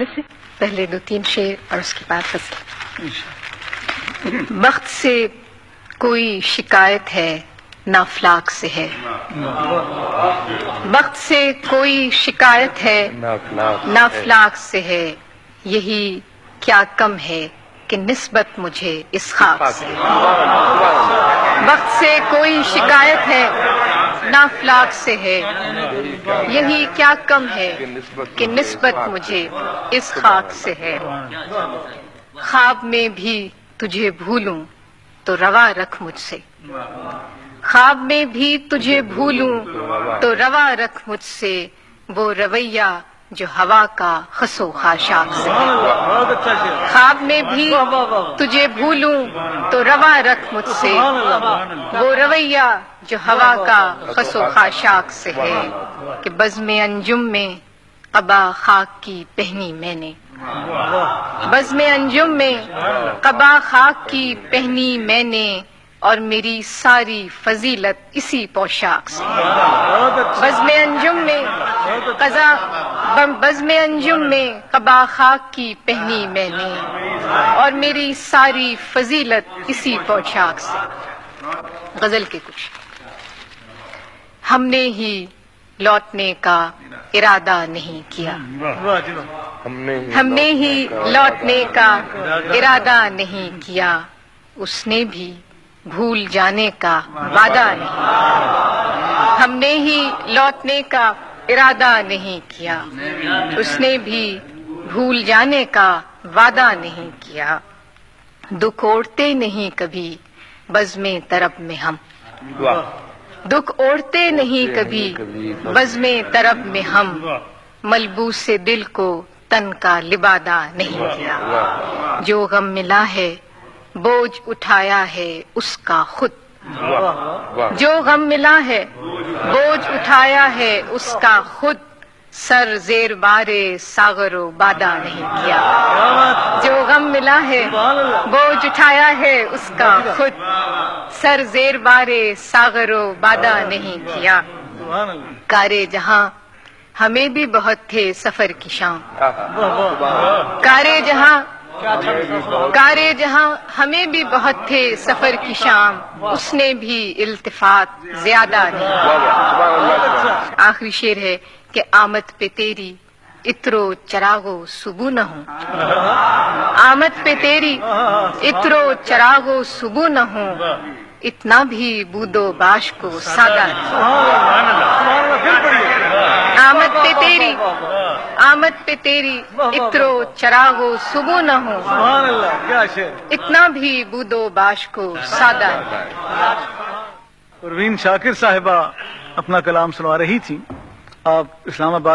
حوالے سے پہلے 2-3 شعر اور اس کے بعد فصل. وقت سے کوئی شکایت ہے نہ افلاک سے ہے. وقت سے کوئی شکایت ہے نہ افلاک سے ہے. یہی کیا کم ہے کہ نسبت مجھے اس خاک سے. وقت سے کوئی شکایت ہے نہ افلاک سے ہے. یہی کیا کم ہے کہ نسبت مجھے اس خاک سے ہے. خواب میں بھی تجھے بھولوں تو روا رکھ مجھ سے. خواب میں بھی تجھے بھولوں تو روا رکھ مجھ سے. وہ رویہ جو ہوا کا خس و خاشاک سے ہے. خواب میں بھی تجھے بھولوں تو روا رکھ مجھ سے. وہ رویہ جو ہوا کا خس و خاشاک سے ہے. کہ بزم انجم میں قبا خاک کی پہنی میں نے. بزم انجم میں قبا خاک کی پہنی میں نے. اور میری ساری فضیلت اسی پوشاک سے ہے. بزم انجم میں بزم انجم میں قبا خاک کی پہنی میں نے. اور میری ساری فضیلت اسی پوشاک سے. غزل کے کچھ. ہم نے ہی لوٹنے کا ارادہ نہیں کیا. ہم نے ہی لوٹنے کا ارادہ نہیں کیا. اس نے بھی بھول جانے کا وعدہ نہیں. ہم نے ہی لوٹنے کا ارادہ نہیں کیا. اس نے بھی بھول جانے کا وعدہ نہیں کیا. دکھ اوڑھتے نہیں کبھی بزم طرب میں ہم. دکھ اوڑھتے نہیں کبھی بزم طرب میں ہم. ملبوس دل کو تن کا لبادہ نہیں کیا. جو غم ملا ہے بوجھ اٹھایا ہے اس کا خود. جو غم ملا ہے بوجھ اٹھایا ہے اس کا خود. سر زیر بار ساغر و بادہ نہیں کیا. جو غم ملا ہے بوجھ اٹھایا ہے اس کا خود. سر زیر بار ساغر و بادہ نہیں کیا. کارے جہاں ہمیں بھی بہت تھے سفر کی شام. کارے جہاں ہمیں بھی بہت تھے سفر کی شام. اس نے بھی التفات زیادہ نہیں. آخری شعر ہے کہ آمد پہ تیری اترو چراغو صبح نہ ہوں. آمد پہ تیری اترو چراغو صبح نہ ہوں. اتنا بھی بود و باش کو سادہ نہیں. آمد پہ تیری اترو چراغو صبح نہ ہوں. اتنا بھی بود و باش کو سادہ نہیں. پروین شاکر صاحبہ اپنا کلام سنا رہی تھی. آپ اسلام آباد